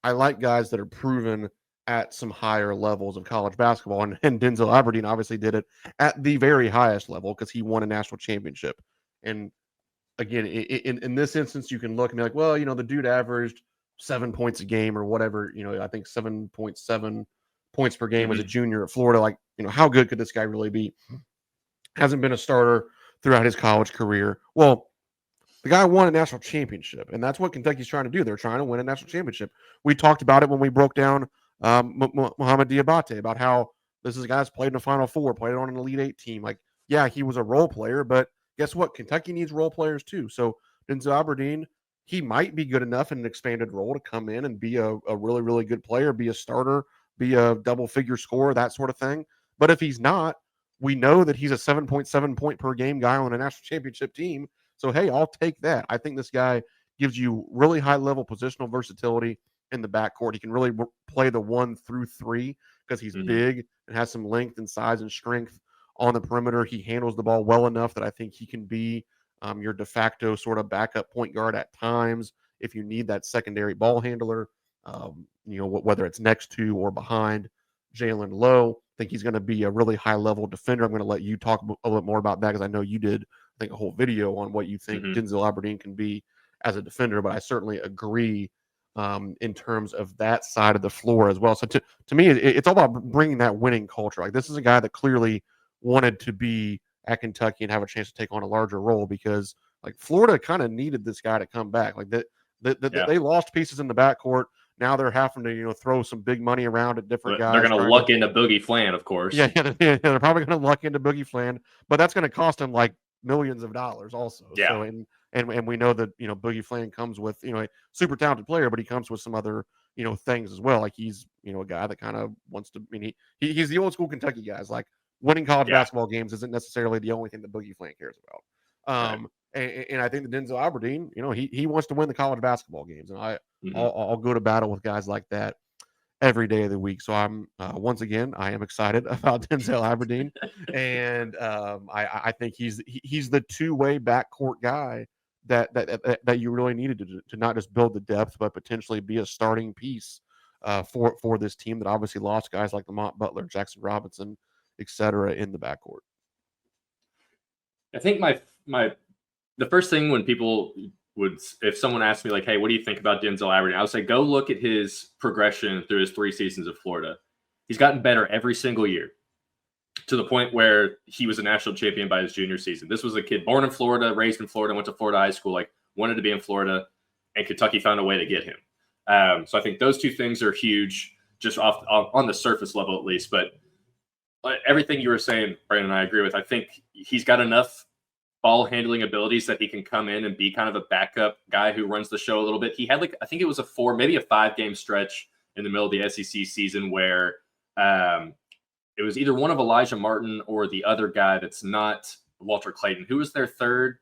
I like guys that are proven at some higher levels of college basketball. And Denzel Aberdeen obviously did it at the very highest level because he won a national championship. And again, in this instance, you can look and be like, well, the dude averaged 7 points a game or whatever. I think 7.7 points per game as a junior at Florida. Like, how good could this guy really be? Hasn't been a starter throughout his college career. Well, the guy won a national championship, and that's what Kentucky's trying to do. They're trying to win a national championship. We talked about it when we broke down Mohamed Diabate, about how this is a guy that's played in the Final Four, played on an Elite Eight team. Like, yeah, he was a role player, but guess what? Kentucky needs role players too. So Denzel Aberdeen, he might be good enough in an expanded role to come in and be a really, really good player, be a starter, be a double-figure scorer, that sort of thing. But if he's not, we know that he's a 7.7 point per game guy on a national championship team. So, hey, I'll take that. I think this guy gives you really high-level positional versatility in the backcourt. He can really play the 1 through 3 because he's big and has some length and size and strength on the perimeter. He handles the ball well enough that I think he can be your de facto sort of backup point guard at times if you need that secondary ball handler, whether it's next to or behind Jalen Lowe. I think he's going to be a really high-level defender. I'm going to let you talk a little bit more about that because I know you did, I think, a whole video on what you think Denzel Aberdeen can be as a defender, but I certainly agree in terms of that side of the floor as well. So to me, it's all about bringing that winning culture. Like, this is a guy that clearly wanted to be at Kentucky and have a chance to take on a larger role because, like, Florida kind of needed this guy to come back. Like, they lost pieces in the backcourt. Now they're having to, throw some big money around at different guys. They're going to luck into Boogie Flan, of course. Yeah, they're probably going to luck into Boogie Flan, but that's going to cost them like millions of dollars also. Yeah. So, and we know that, Boogie Flan comes with, a super talented player, but he comes with some other, things as well. Like, he's, a guy that kind of wants to, he's the old school Kentucky guys. Like, winning college basketball games isn't necessarily the only thing that Boogie Flan cares about. And I think that Denzel Aberdeen, he wants to win the college basketball games, and I'll go to battle with guys like that every day of the week. So I'm once again, I am excited about Denzel Aberdeen, and I think he's the two-way backcourt guy that you really needed to not just build the depth, but potentially be a starting piece for this team that obviously lost guys like Lamont Butler, Jackson Robinson, etc. in the backcourt. I think the first thing when people would, if someone asked me like, hey, what do you think about Denzel Aberdeen? I would say, go look at his progression through his 3 seasons of Florida. He's gotten better every single year to the point where he was a national champion by his junior season. This was a kid born in Florida, raised in Florida, went to Florida high school, like wanted to be in Florida, and Kentucky found a way to get him. So I think those two things are huge, just on the surface level at least. But everything you were saying, Brandon, I agree with. I think he's got enough ball handling abilities that he can come in and be kind of a backup guy who runs the show a little bit. He had I think it was a 4, maybe a 5-game stretch in the middle of the SEC season where it was either one of Elijah Martin or the other guy that's not Walter Clayton. Who was their third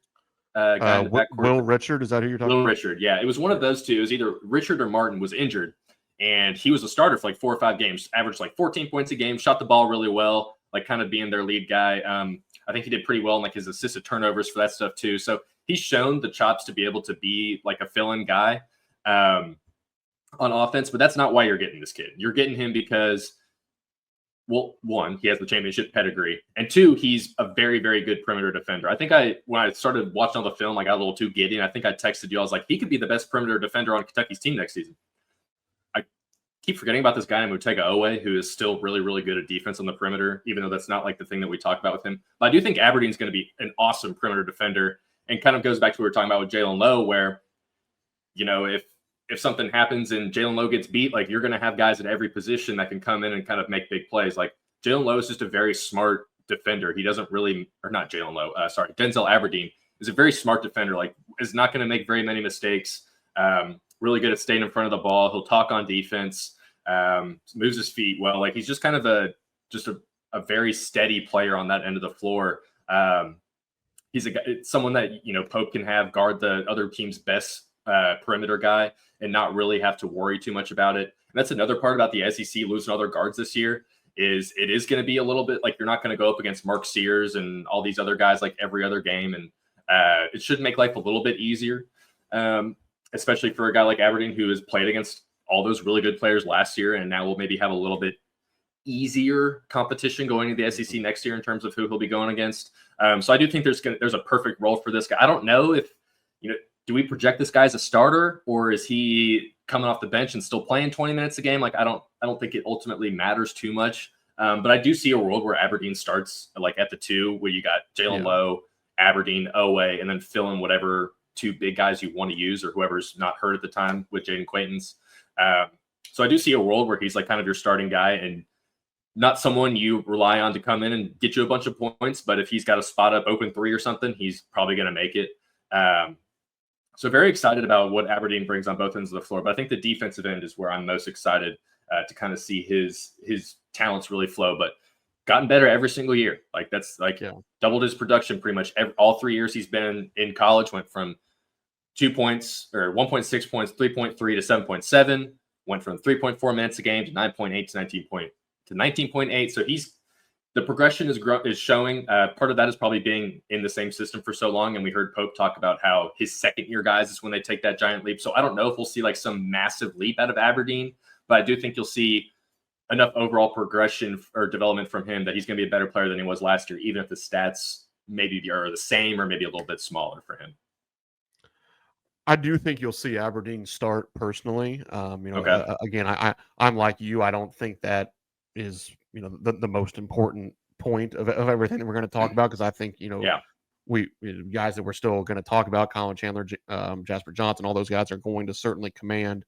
guy in the backcourt? Will Richard, is that who you're talking about? Will Richard, yeah. It was one of those two. It was either Richard or Martin was injured, and he was a starter for like 4 or 5 games, averaged like 14 points a game, shot the ball really well, like kind of being their lead guy. I think he did pretty well in like his assisted turnovers for that stuff too. So he's shown the chops to be able to be like a fill-in guy on offense, but that's not why you're getting this kid. You're getting him because, well, 1, he has the championship pedigree, and 2, he's a very, very good perimeter defender. I think when I started watching all the film, I got a little too giddy, and I think I texted you. I was like, he could be the best perimeter defender on Kentucky's team next season. Keep forgetting about this guy, Mutega Owe, who is still really, really good at defense on the perimeter, even though that's not like the thing that we talk about with him. But I do think Aberdeen's going to be an awesome perimeter defender, and kind of goes back to what we were talking about with Jalen Lowe, where, if something happens and Jalen Lowe gets beat, like, you're going to have guys at every position that can come in and kind of make big plays. Like, Jalen Lowe is just a very smart defender. He doesn't really, or not Jalen Lowe, Denzel Aberdeen is a very smart defender, like, is not going to make very many mistakes. Really good at staying in front of the ball. He'll talk on defense, moves his feet well. Like, he's just kind of a very steady player on that end of the floor. He's someone that, Pope can have guard the other team's best perimeter guy and not really have to worry too much about it. And that's another part about the SEC losing other guards this year, is it is going to be a little bit like, you're not going to go up against Mark Sears and all these other guys like every other game. And it should make life a little bit easier. Especially for a guy like Aberdeen who has played against all those really good players last year, and now we'll maybe have a little bit easier competition going into the SEC next year in terms of who he'll be going against. So I do think there's a perfect role for this guy. I don't know if, do we project this guy as a starter, or is he coming off the bench and still playing 20 minutes a game? Like, I don't think it ultimately matters too much. But I do see a world where Aberdeen starts like at the 2, where you got Jalen Lowe, Aberdeen, Owe, and then fill in whatever 2 big guys you want to use, or whoever's not hurt at the time with Jaden Quaintance. So I do see a world where he's like kind of your starting guy, and not someone you rely on to come in and get you a bunch of points, but if he's got a spot up open 3 or something, he's probably going to make it. So very excited about what Aberdeen brings on both ends of the floor. But I think the defensive end is where I'm most excited to kind of see his talents really flow. But gotten better every single year. Like that's like doubled his production pretty much all 3 years he's been in college. Went from 2 points or 1.6 points, 3.3 to 7.7. Went from 3.4 minutes a game to 9.8 to 19.8. So the progression is showing. Part of that is probably being in the same system for so long. And we heard Pope talk about how his second year guys is when they take that giant leap. So I don't know if we'll see like some massive leap out of Aberdeen, but I do think you'll see enough overall progression or development from him that he's going to be a better player than he was last year, even if the stats maybe are the same or maybe a little bit smaller for him. I do think you'll see Aberdeen start personally. Again, I'm like you. I don't think that is, the most important point of everything that we're going to talk about, because I think, we guys that we're still going to talk about, Colin Chandler, Jasper Johnson, all those guys are going to certainly command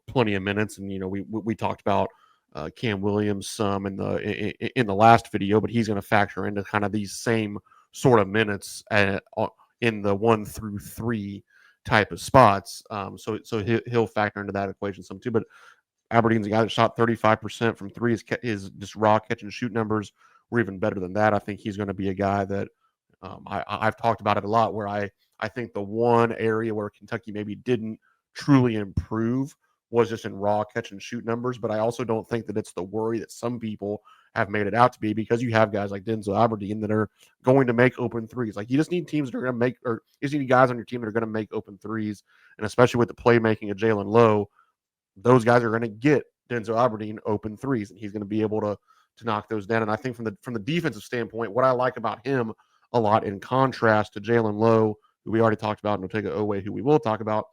plenty of minutes. And, we talked about Cam Williams some in the last video, but he's going to factor into kind of these same sort of minutes in the 1 through 3 type of spots. So he'll factor into that equation some too. But Aberdeen's a guy that shot 35% from 3. His just raw catch and shoot numbers were even better than that. I think he's going to be a guy that I've talked about it a lot, where I think the one area where Kentucky maybe didn't truly improve was just in raw catch and shoot numbers. But I also don't think that it's the worry that some people have made it out to be, because you have guys like Denzel Aberdeen that are going to make open threes. Like, you just need teams that are going to make, or you just need guys on your team that are going to make open threes. And especially with the playmaking of Jalen Lowe, those guys are going to get Denzel Aberdeen open threes, and he's going to be able to knock those down. And I think from the defensive standpoint, what I like about him a lot, in contrast to Jalen Lowe, who we already talked about, and Otega Owe, who we will talk about,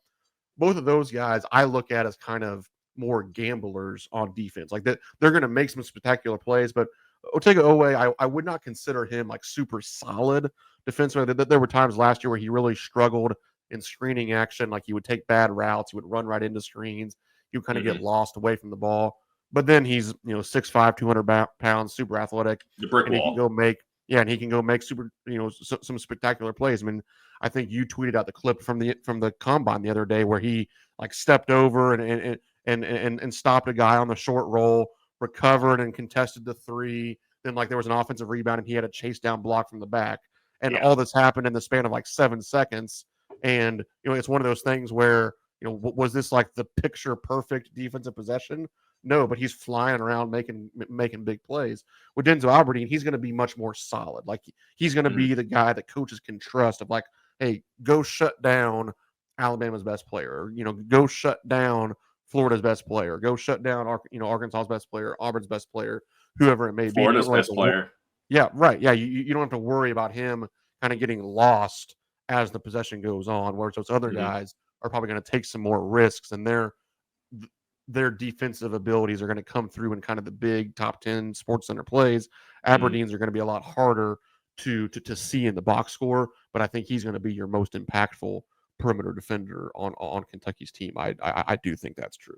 both of those guys I look at as kind of more gamblers on defense. Like, that they're going to make some spectacular plays, but Otega Owe, I would not consider him like super solid defensively. There were times last year where he really struggled in screening action. Like, he would take bad routes, he would run right into screens, he would kind of get lost away from the ball. But then he's 6'5", 200 pounds, super athletic, and he can go make super some spectacular plays. I mean, I think you tweeted out the clip from the combine the other day where he like stepped over and stopped a guy on the short roll, recovered and contested the 3. Then like there was an offensive rebound and he had a chase down block from the back, and all this happened in the span of like 7 seconds. And it's one of those things where was this like the picture perfect defensive possession? No, but he's flying around making big plays. With Denzel Aberdeen, he's going to be much more solid. Like, he's going to be the guy that coaches can trust, of like, hey, go shut down Alabama's best player, or, go shut down Florida's best player, go shut down Arkansas's best player, Auburn's best player, whoever it may be. Florida's best player. Yeah, right. Yeah, you don't have to worry about him kind of getting lost as the possession goes on, whereas those other guys are probably going to take some more risks, and their defensive abilities are going to come through in kind of the big top 10 Sports Center plays. Aberdeen's are going to be a lot harder to see in the box score, but I think he's going to be your most impactful perimeter defender on Kentucky's team. I do think that's true.